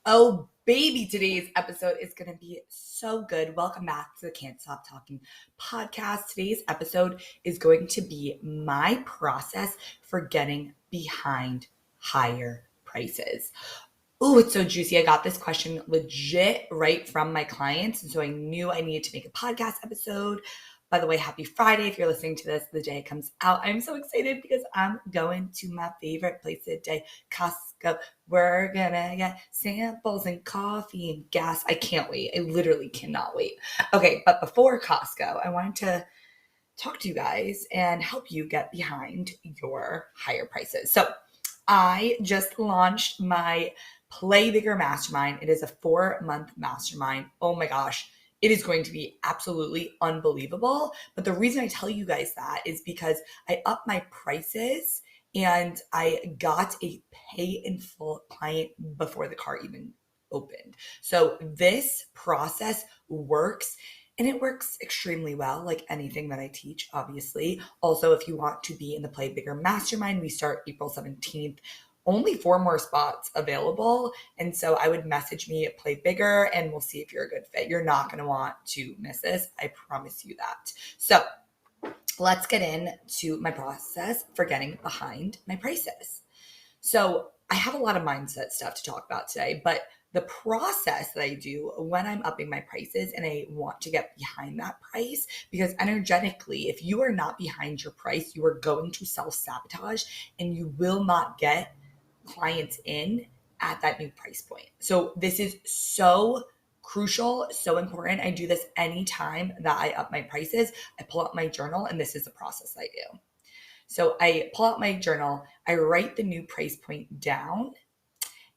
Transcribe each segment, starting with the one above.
Oh, baby, today's episode is going to be so good. Welcome back to the Can't Stop Talking podcast. Today's episode is going to be my process for getting behind higher prices. Oh, it's so juicy. I got this question legit right from my clients. And so I knew I needed to make a podcast episode. By the way, happy Friday. If you're listening to this the day it comes out, I'm so excited because I'm going to my favorite place today, Costco. We're going to get samples and coffee and gas. I can't wait. I literally cannot wait. Okay, but before Costco, I wanted to talk to you guys and help you get behind your higher prices. So I just launched my Play Bigger Mastermind. It is a 4-month mastermind. Oh my gosh. It is going to be absolutely unbelievable. But the reason I tell you guys that is because I upped my prices and I got a pay in full client before the car even opened. So this process works. And it works extremely well, like anything that I teach, obviously. Also, if you want to be in the Play Bigger Mastermind, we start April 17th. Only 4 more spots available. And so I would message me at Play Bigger and we'll see if you're a good fit. You're not going to want to miss this. I promise you that. So let's get into my process for getting behind my prices. So I have a lot of mindset stuff to talk about today, but the process that I do when I'm upping my prices and I want to get behind that price, because energetically, if you are not behind your price, you are going to self-sabotage and you will not get clients in at that new price point. So this is so crucial, so important. I do this anytime that I up my prices. I pull out my journal and this is the process I do. So I pull out my journal, I write the new price point down,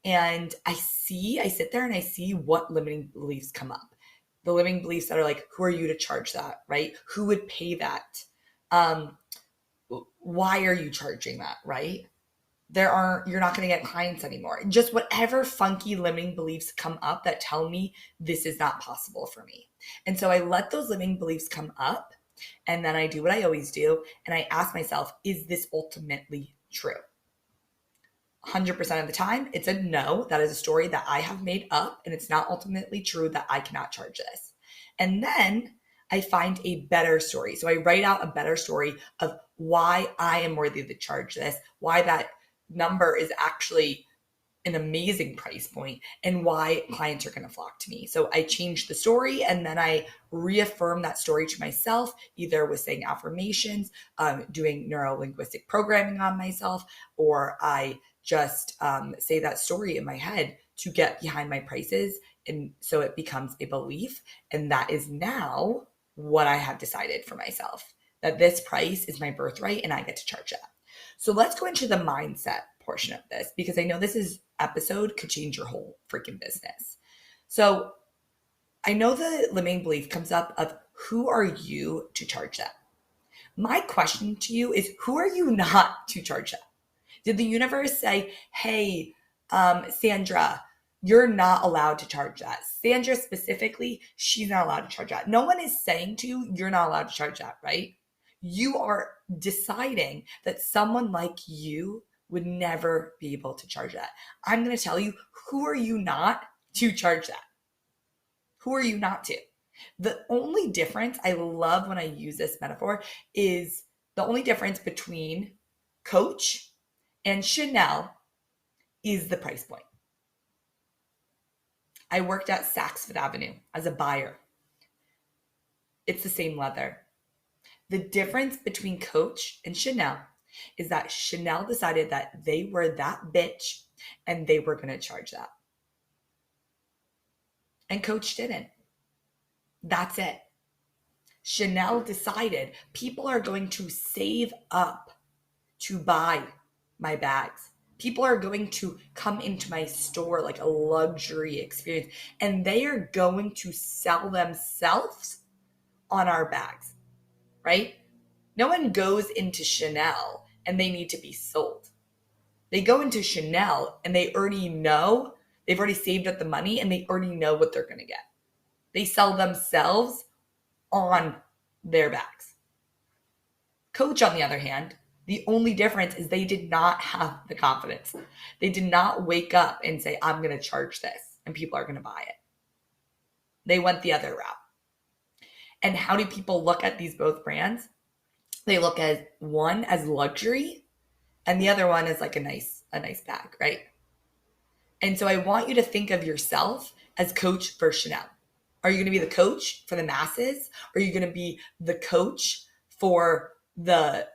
and I sit there and I see what limiting beliefs come up. The limiting beliefs that are like, who are you to charge that, right? Who would pay that? Why are you charging that, right? You're not going to get clients anymore. Just whatever funky limiting beliefs come up that tell me this is not possible for me. And so I let those limiting beliefs come up. And then I do what I always do. And I ask myself, is this ultimately true? 100% of the time, it's a no. That is a story that I have made up. And it's not ultimately true that I cannot charge this. And then I find a better story. So I write out a better story of why I am worthy to charge this, why that number is actually an amazing price point, and why clients are going to flock to me. So I change the story and then I reaffirm that story to myself, either with saying affirmations, doing neuro-linguistic programming on myself, or I just say that story in my head to get behind my prices. And so it becomes a belief. And that is now what I have decided for myself, that this price is my birthright and I get to charge that. So let's go into the mindset portion of this, because I know this episode could change your whole freaking business. So I know the limiting belief comes up of, who are you to charge that? My question to you is, who are you not to charge that? Did the universe say, hey, Sandra, you're not allowed to charge that? Sandra specifically, she's not allowed to charge that. No one is saying to you, you're not allowed to charge that, right? You are deciding that someone like you would never be able to charge that. I'm going to tell you, who are you not to charge that? Who are you not to? The only difference, I love when I use this metaphor, is the only difference between Coach and Chanel is the price point. I worked at Saks Fifth Avenue as a buyer. It's the same leather. The difference between Coach and Chanel is that Chanel decided that they were that bitch and they were going to charge that. And Coach didn't. That's it. Chanel decided people are going to save up to buy my bags. People are going to come into my store like a luxury experience, and they are going to sell themselves on our bags, right? No one goes into Chanel and they need to be sold. They go into Chanel and they already know, they've already saved up the money and they already know what they're going to get. They sell themselves on their bags. Coach, on the other hand, the only difference is they did not have the confidence. They did not wake up and say, I'm going to charge this. and people are going to buy it. They went the other route. And how do people look at these both brands? They look at one as luxury and the other one is like a nice bag, right? And so I want you to think of yourself as Coach for Chanel. Are you going to be the coach for the masses? Or are you going to be the coach for the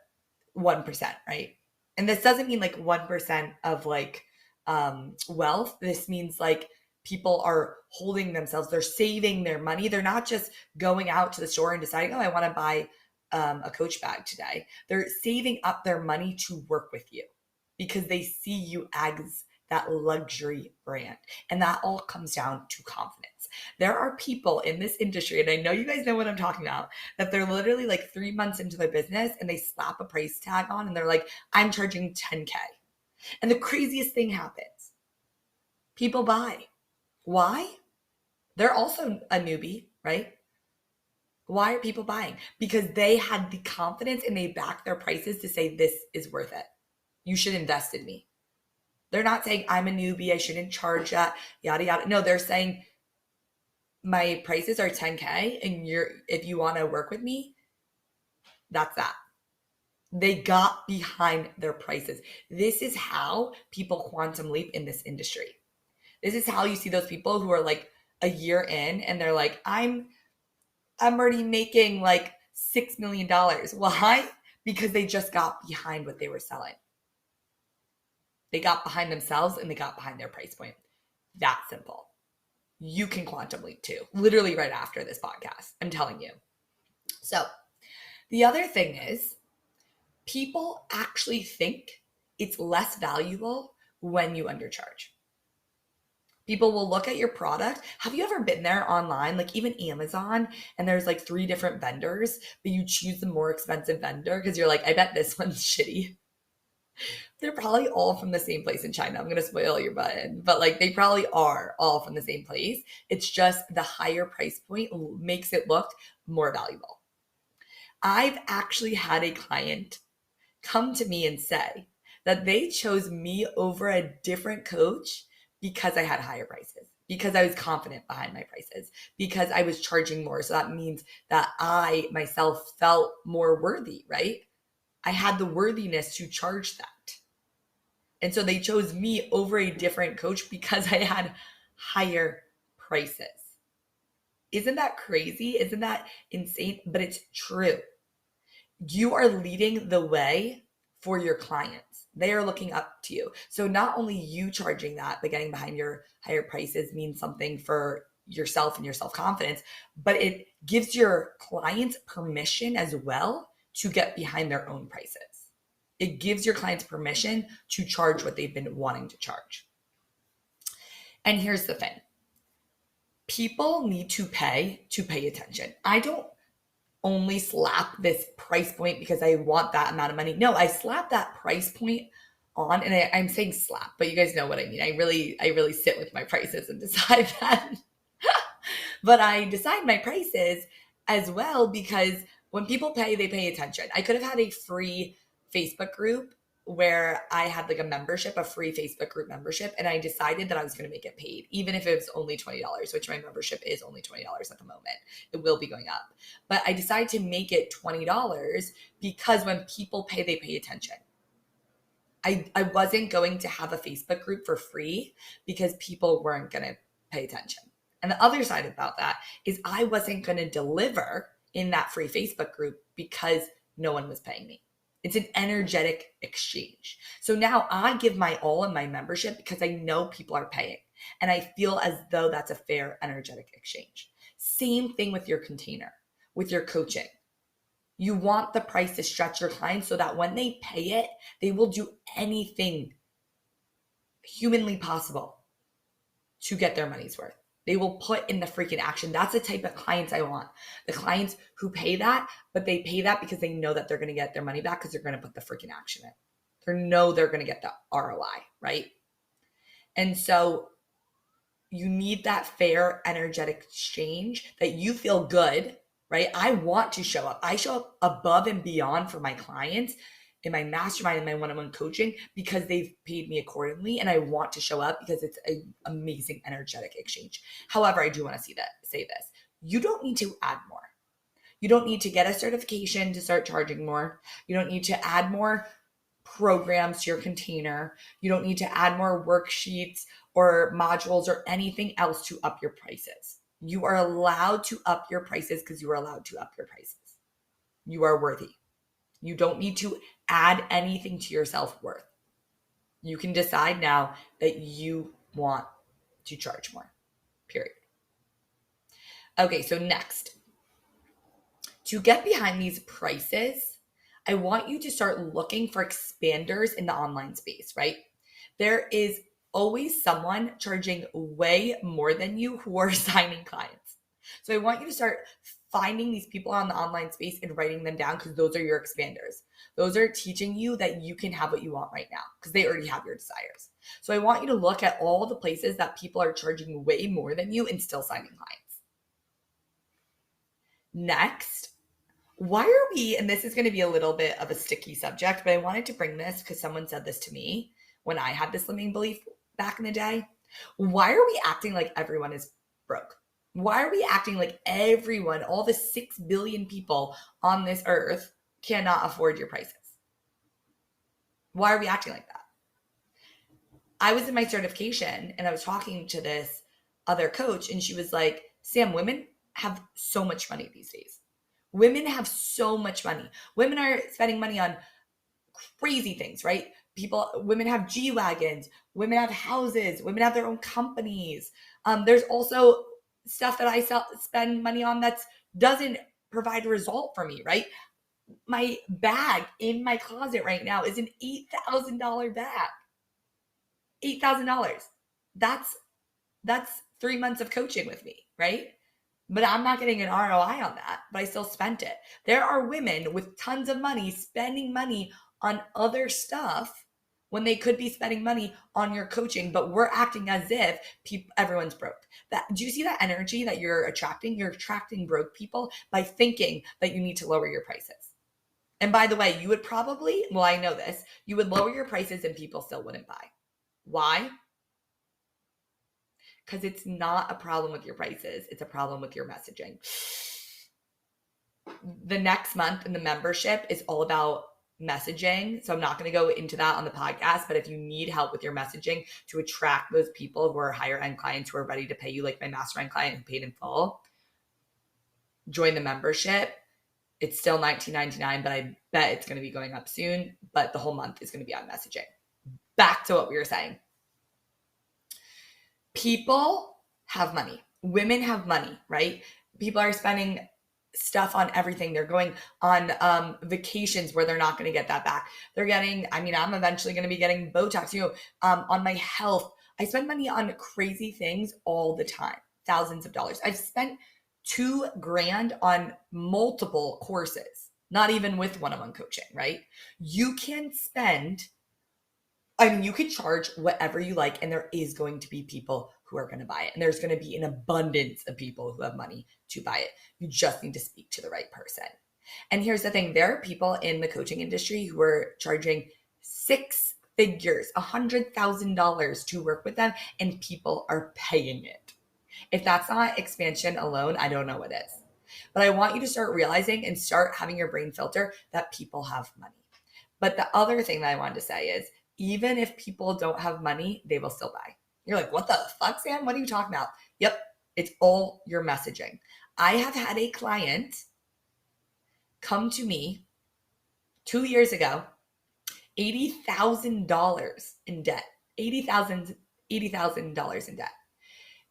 1%, right? And this doesn't mean like 1% of like wealth. This means like people are holding themselves. They're saving their money. They're not just going out to the store and deciding, oh, I want to buy a Coach bag today. They're saving up their money to work with you because they see you as that luxury brand. And that all comes down to confidence. There are people in this industry, and I know you guys know what I'm talking about, that they're literally like 3 months into their business and they slap a price tag on and they're like, I'm charging 10K. And the craziest thing happens. People buy. Why? They're also a newbie, right? Why are people buying? Because they had the confidence and they backed their prices to say, this is worth it. You should invest in me. They're not saying I'm a newbie, I shouldn't charge that, yada, yada. No, they're saying my prices are 10K and if you want to work with me, that's that. They got behind their prices. This is how people quantum leap in this industry. This is how you see those people who are like a year in and they're like, I'm already making like $6 million. Why? Because they just got behind what they were selling. They got behind themselves and they got behind their price point. That simple. You can quantum leap too, literally right after this podcast. I'm telling you. So the other thing is people actually think it's less valuable when you undercharge. People will look at your product. Have you ever been there online, like even Amazon, and there's like 3 different vendors, but you choose the more expensive vendor because you're like, I bet this one's shitty. They're probably all from the same place in China. I'm going to spoil your button, but like they probably are all from the same place. It's just the higher price point makes it look more valuable. I've actually had a client come to me and say that they chose me over a different coach because I had higher prices, because I was confident behind my prices, because I was charging more. So that means that I myself felt more worthy, right? I had the worthiness to charge that. And so they chose me over a different coach because I had higher prices. Isn't that crazy? Isn't that insane? But it's true. You are leading the way for your clients. They are looking up to you. So not only you charging that, but getting behind your higher prices means something for yourself and your self-confidence, but it gives your clients permission as well to get behind their own prices. It gives your clients permission to charge what they've been wanting to charge. And here's the thing. People need to pay attention. I don't only slap this price point because I want that amount of money. No, I slap that price point on, and I'm saying slap, but you guys know what I mean. I really sit with my prices and decide that. But I decide my prices as well because when people pay, they pay attention. I could have had a free Facebook group where I had like a membership, a free Facebook group membership, and I decided that I was going to make it paid, even if it was only $20, which my membership is only $20 at the moment. It will be going up. But I decided to make it $20 because when people pay, they pay attention. I wasn't going to have a Facebook group for free because people weren't going to pay attention. And the other side about that is I wasn't going to deliver in that free Facebook group because no one was paying me. It's an energetic exchange. So now I give my all in my membership because I know people are paying. And I feel as though that's a fair energetic exchange. Same thing with your container, with your coaching. You want the price to stretch your clients so that when they pay it, they will do anything humanly possible to get their money's worth. They will put in the freaking action. That's the type of clients I want. The clients who pay that, but they pay that because they know that they're going to get their money back because they're going to put the freaking action in. They know they're going to get the ROI, right? And so you need that fair, energetic exchange that you feel good, right? I want to show up. I show up above and beyond for my clients in my mastermind and my one-on-one coaching because they've paid me accordingly, and I want to show up because it's an amazing energetic exchange. However, I do want to say this. You don't need to add more. You don't need to get a certification to start charging more. You don't need to add more programs to your container. You don't need to add more worksheets or modules or anything else to up your prices. You are allowed to up your prices because you are allowed to up your prices. You are worthy. You don't need to add anything to your self-worth. You can decide now that you want to charge more, period. Okay, so next, to get behind these prices, I want you to start looking for expanders in the online space, right? There is always someone charging way more than you who are signing clients. So I want you to start finding these people on the online space and writing them down because those are your expanders. Those are teaching you that you can have what you want right now because they already have your desires. So I want you to look at all the places that people are charging way more than you and still signing clients. Next, why are we, and this is going to be a little bit of a sticky subject, but I wanted to bring this because someone said this to me when I had this limiting belief back in the day. Why are we acting like everyone is broke? Why are we acting like everyone, all the 6 billion people on this earth, cannot afford your prices? Why are we acting like that? I was in my certification and I was talking to this other coach, and she was like, Sam, women have so much money these days. Women have so much money. Women are spending money on crazy things, right? Women have G-Wagons, women have houses, women have their own companies. There's also stuff that I spend money on that doesn't provide a result for me, right? My bag in my closet right now is an $8,000 bag. $8,000. That's 3 months of coaching with me, right? But I'm not getting an ROI on that, but I still spent it. There are women with tons of money spending money on other stuff when they could be spending money on your coaching, but we're acting as if everyone's broke. Do you see that energy that you're attracting? You're attracting broke people by thinking that you need to lower your prices. And by the way, you would probably, well, I know this, you would lower your prices and people still wouldn't buy. Why? Because it's not a problem with your prices. It's a problem with your messaging. The next month in the membership is all about messaging. So I'm not going to go into that on the podcast, but if you need help with your messaging to attract those people who are higher end clients who are ready to pay you, like my mastermind client who paid in full, join the membership. It's still $19.99, but I bet it's going to be going up soon. But the whole month is going to be on messaging. Back to what we were saying. People have money. Women have money, right? People are spending stuff on everything. They're going on vacations where they're not going to get that back. They're getting, I'm eventually going to be getting Botox, on my health. I spend money on crazy things all the time, thousands of dollars. I've spent $2,000 on multiple courses, not even with one-on-one coaching, right? You can you could charge whatever you like, and there is going to be people who are going to buy it. And there's going to be an abundance of people who have money to buy it. You just need to speak to the right person. And here's the thing. There are people in the coaching industry who are charging 6 figures, $100,000 to work with them, and people are paying it. If that's not expansion alone, I don't know what is. But I want you to start realizing and start having your brain filter that people have money. But the other thing that I wanted to say is, even if people don't have money, they will still buy. You're like, what the fuck, Sam? What are you talking about? Yep, it's all your messaging. I have had a client come to me 2 years ago, $80,000 in debt. $80,000 in debt.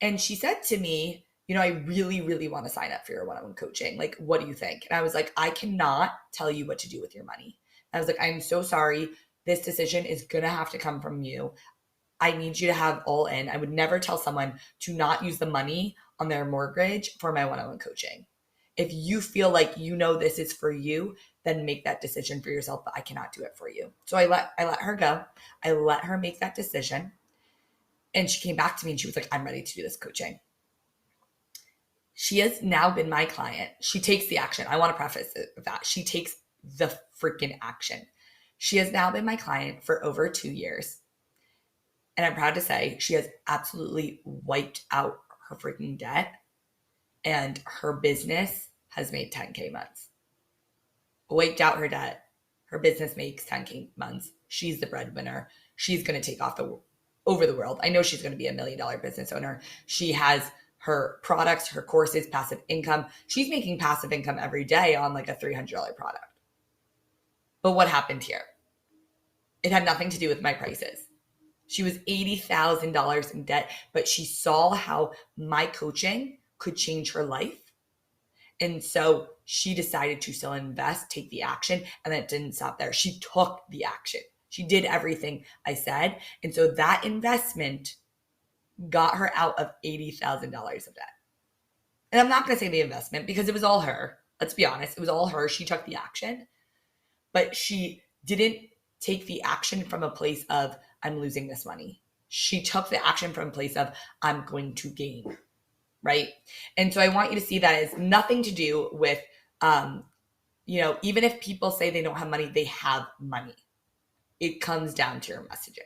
And she said to me, I really, really want to sign up for your one-on-one coaching. Like, what do you think? And I was like, I cannot tell you what to do with your money. I was like, I'm so sorry. This decision is going to have to come from you. I need you to have all in. I would never tell someone to not use the money on their mortgage for my one-on-one coaching. If you feel like this is for you, then make that decision for yourself, but I cannot do it for you. So I let her go. I let her make that decision. And she came back to me and she was like, I'm ready to do this coaching. She has now been my client. She takes the action. I want to preface it with that. She takes the freaking action. She has now been my client for over 2 years. And I'm proud to say she has absolutely wiped out her freaking debt, and her business has made 10K months. Wiped out her debt. Her business makes 10K months. She's the breadwinner. She's going to take off over the world. I know she's going to be $1 million business owner. She has her products, her courses, passive income. She's making passive income every day on like a $300 product. But what happened here? It had nothing to do with my prices. She was $80,000 in debt, but she saw how my coaching could change her life. And so she decided to still invest, take the action, and that didn't stop there. She took the action. She did everything I said. And so that investment got her out of $80,000 of debt. And I'm not going to say the investment because it was all her. Let's be honest. It was all her. She took the action, but she didn't take the action from a place of, I'm losing this money. She took the action from a place of, I'm going to gain, right? And so I want you to see that as nothing to do with, even if people say they don't have money, they have money. It comes down to your messaging.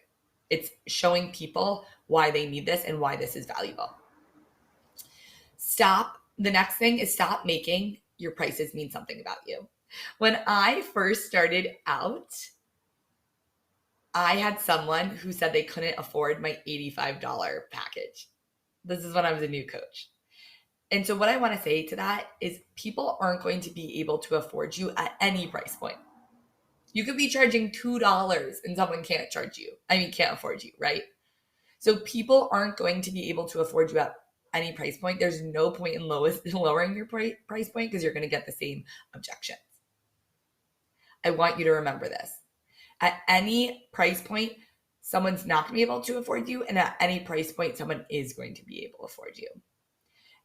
It's showing people why they need this and why this is valuable. The next thing is stop making your prices mean something about you. When I first started out, I had someone who said they couldn't afford my $85 package. This is when I was a new coach. And so what I want to say to that is people aren't going to be able to afford you at any price point. You could be charging $2 and someone can't afford you, right? So people aren't going to be able to afford you at any price point. There's no point in lowering your price point because you're going to get the same objections. I want you to remember this. At any price point, someone's not going to be able to afford you. And at any price point, someone is going to be able to afford you.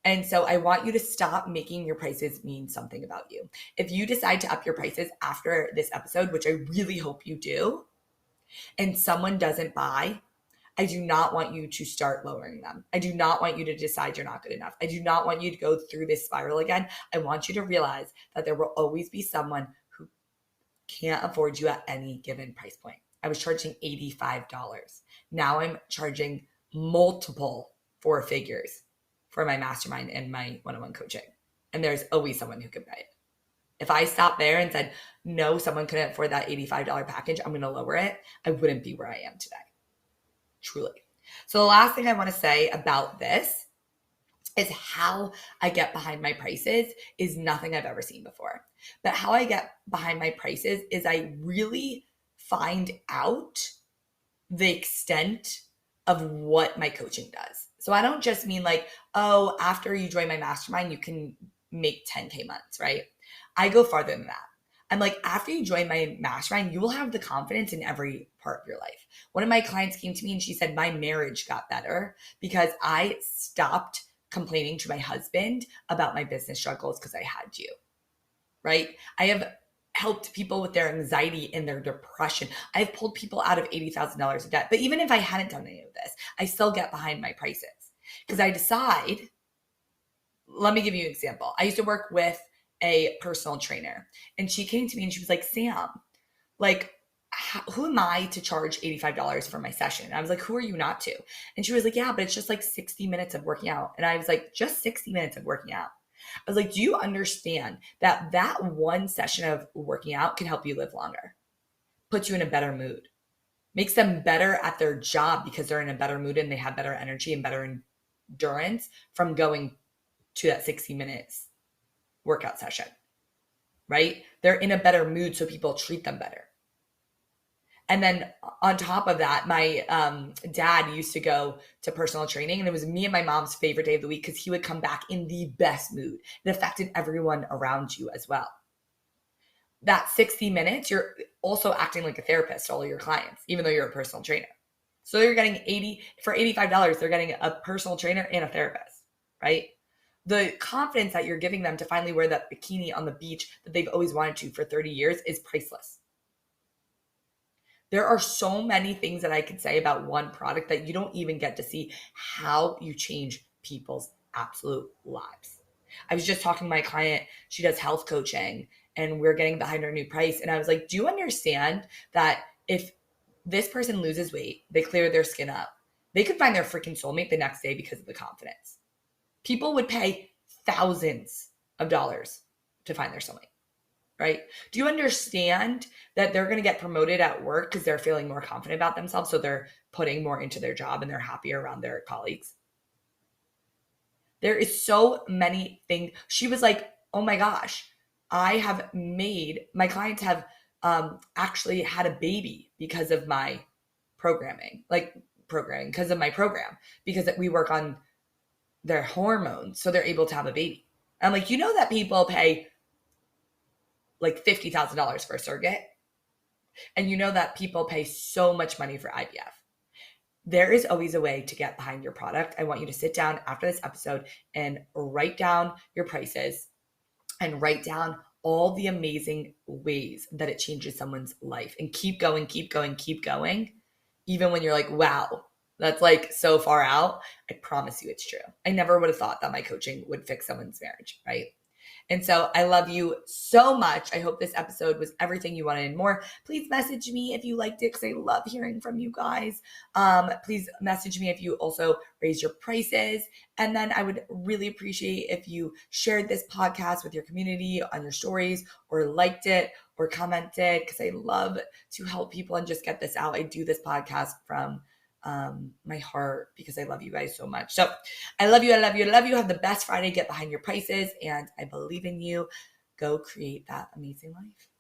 And so I want you to stop making your prices mean something about you. If you decide to up your prices after this episode, which I really hope you do, and someone doesn't buy, I do not want you to start lowering them. I do not want you to decide you're not good enough. I do not want you to go through this spiral again. I want you to realize that there will always be someone who can't afford you at any given price point. I was charging $85. Now I'm charging multiple 4 figures for my mastermind and my one-on-one coaching. And there's always someone who can pay it. If I stopped there and said, no, someone couldn't afford that $85 package, I'm going to lower it, I wouldn't be where I am today. Truly. So the last thing I want to say about this is how I get behind my prices is nothing I've ever seen before. But how I get behind my prices is I really find out the extent of what my coaching does. So I don't just mean like, oh, after you join my mastermind, you can make 10K months, right? I go farther than that. I'm like, after you join my mastermind, you will have the confidence in every part of your life. One of my clients came to me and she said, my marriage got better because I stopped complaining to my husband about my business struggles because I had you, right? I have helped people with their anxiety and their depression. I've pulled people out of $80,000 of debt. But even if I hadn't done any of this, I still get behind my prices because I decide, let me give you an example. I used to work with a personal trainer and she came to me and she was like, Sam, like, who am I to charge $85 for my session? And I was like, who are you not to? And she was like, yeah, but it's just like 60 minutes of working out. And I was like, just 60 minutes of working out. I was like, do you understand that that one session of working out can help you live longer, puts you in a better mood, makes them better at their job because they're in a better mood and they have better energy and better endurance from going to that 60 minutes workout session, right? They're in a better mood, so people treat them better. And then on top of that, my dad used to go to personal training, and it was me and my mom's favorite day of the week because he would come back in the best mood. It affected everyone around you as well. That 60 minutes, you're also acting like a therapist to all of your clients, even though you're a personal trainer. So you're getting for $85, they're getting a personal trainer and a therapist, right? The confidence that you're giving them to finally wear that bikini on the beach that they've always wanted to for 30 years is priceless. There are so many things that I could say about one product that you don't even get to see how you change people's absolute lives. I was just talking to my client. She does health coaching and we're getting behind our new price. And I was like, do you understand that if this person loses weight, they clear their skin up, they could find their freaking soulmate the next day because of the confidence. People would pay thousands of dollars to find their soulmate, right? Do you understand that they're going to get promoted at work because they're feeling more confident about themselves? So they're putting more into their job and they're happier around their colleagues. There is so many things. She was like, oh my gosh, my clients have actually had a baby because of my programming, because of my program, because we work on their hormones. So they're able to have a baby. I'm like, you know that people pay like $50,000 for a surrogate? And you know that people pay so much money for IVF. There is always a way to get behind your product. I want you to sit down after this episode and write down your prices and write down all the amazing ways that it changes someone's life, and keep going, keep going, keep going. Even when you're like, wow, that's like so far out. I promise you it's true. I never would have thought that my coaching would fix someone's marriage, right? And so I love you so much. I hope this episode was everything you wanted and more. Please message me if you liked it, because I love hearing from you guys. Please message me if you also raise your prices. And then I would really appreciate if you shared this podcast with your community on your stories, or liked it or commented, because I love to help people and just get this out. I do this podcast from my heart because I love you guys so much. So I love you. I love you. I love you. Have the best Friday. Get behind your prices. And I believe in you. Go create that amazing life.